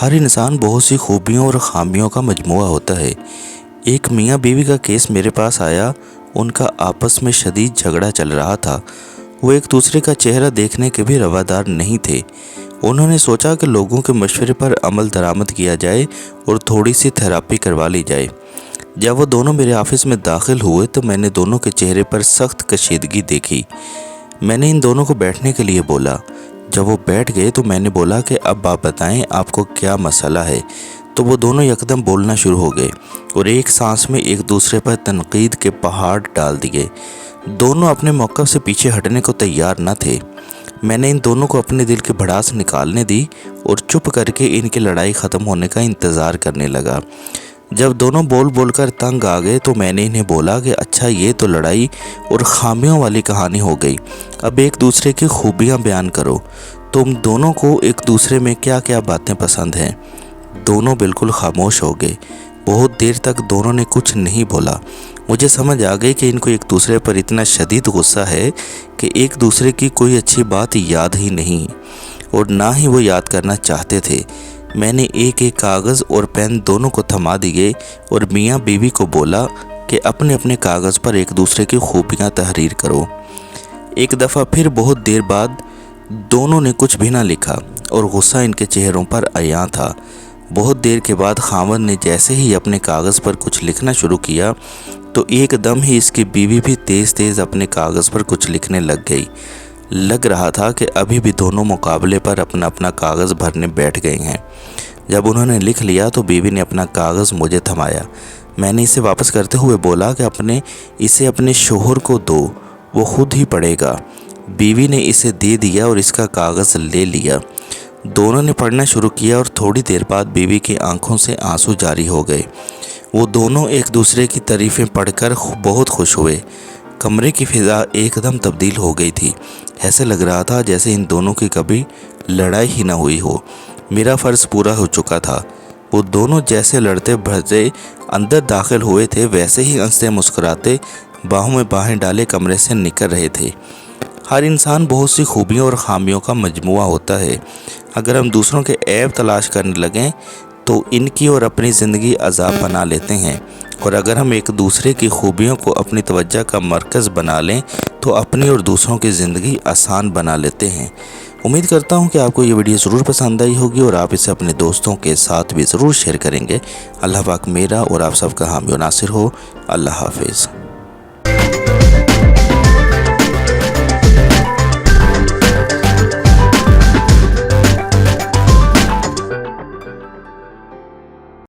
ہر انسان بہت سی خوبیوں اور خامیوں کا مجموعہ ہوتا ہے۔ ایک میاں بیوی کا کیس میرے پاس آیا۔ ان کا آپس میں شدید جھگڑا چل رہا تھا۔ وہ ایک دوسرے کا چہرہ دیکھنے کے بھی روادار نہیں تھے۔ انہوں نے سوچا کہ لوگوں کے مشورے پر عمل درآمد کیا جائے اور تھوڑی سی تھراپی کروا لی جائے۔ جب وہ دونوں میرے آفس میں داخل ہوئے تو میں نے دونوں کے چہرے پر سخت کشیدگی دیکھی۔ میں نے ان دونوں کو بیٹھنے کے لیے بولا۔ جب وہ بیٹھ گئے تو میں نے بولا کہ اب آپ بتائیں آپ کو کیا مسئلہ ہے۔ تو وہ دونوں یکدم بولنا شروع ہو گئے اور ایک سانس میں ایک دوسرے پر تنقید کے پہاڑ ڈال دیے۔ دونوں اپنے موقف سے پیچھے ہٹنے کو تیار نہ تھے۔ میں نے ان دونوں کو اپنے دل کی بھڑاس نکالنے دی اور چپ کر کے ان کی لڑائی ختم ہونے کا انتظار کرنے لگا۔ جب دونوں بول بول کر تنگ آ گئے تو میں نے انہیں بولا کہ اچھا یہ تو لڑائی اور خامیوں والی کہانی ہو گئی، اب ایک دوسرے کی خوبیاں بیان کرو۔ تم دونوں کو ایک دوسرے میں کیا کیا باتیں پسند ہیں؟ دونوں بالکل خاموش ہو گئے۔ بہت دیر تک دونوں نے کچھ نہیں بولا۔ مجھے سمجھ آ گئی کہ ان کو ایک دوسرے پر اتنا شدید غصہ ہے کہ ایک دوسرے کی کوئی اچھی بات یاد ہی نہیں اور نہ ہی وہ یاد کرنا چاہتے تھے۔ میں نے ایک ایک کاغذ اور پین دونوں کو تھما دیے اور میاں بیوی کو بولا کہ اپنے اپنے کاغذ پر ایک دوسرے کی خوبیاں تحریر کرو۔ ایک دفعہ پھر بہت دیر بعد دونوں نے کچھ بھی نہ لکھا اور غصہ ان کے چہروں پر عیاں تھا۔ بہت دیر کے بعد خاوند نے جیسے ہی اپنے کاغذ پر کچھ لکھنا شروع کیا تو ایک دم ہی اس کی بیوی بھی تیز تیز اپنے کاغذ پر کچھ لکھنے لگ گئی۔ لگ رہا تھا کہ ابھی بھی دونوں مقابلے پر اپنا اپنا کاغذ بھرنے بیٹھ گئے ہیں۔ جب انہوں نے لکھ لیا تو بیوی نے اپنا کاغذ مجھے تھمایا۔ میں نے اسے واپس کرتے ہوئے بولا کہ اسے اپنے شوہر کو دو، وہ خود ہی پڑھے گا۔ بیوی نے اسے دے دیا اور اس کا کاغذ لے لیا۔ دونوں نے پڑھنا شروع کیا اور تھوڑی دیر بعد بیوی کی آنکھوں سے آنسو جاری ہو گئے۔ وہ دونوں ایک دوسرے کی تعریفیں پڑھ کر بہت خوش ہوئے۔ کمرے کی فضا ایک دم تبدیل ہو گئی تھی۔ ایسے لگ رہا تھا جیسے ان دونوں کی کبھی لڑائی ہی نہ ہوئی ہو۔ میرا فرض پورا ہو چکا تھا۔ وہ دونوں جیسے لڑتے بھڑتے اندر داخل ہوئے تھے ویسے ہی ہنستے مسکراتے باہوں میں باہیں ڈالے کمرے سے نکل رہے تھے۔ ہر انسان بہت سی خوبیوں اور خامیوں کا مجموعہ ہوتا ہے۔ اگر ہم دوسروں کے عیب تلاش کرنے لگیں تو ان کی اور اپنی زندگی عذاب بنا لیتے ہیں، اور اگر ہم ایک دوسرے کی خوبیوں کو اپنی توجہ کا مرکز بنا لیں تو اپنی اور دوسروں کی زندگی آسان بنا لیتے ہیں۔ امید کرتا ہوں کہ آپ کو یہ ویڈیو ضرور پسند آئی ہوگی اور آپ اسے اپنے دوستوں کے ساتھ بھی ضرور شیئر کریں گے۔ اللہ پاک میرا اور آپ سب کا حامی و ناصر ہو۔ اللہ حافظ۔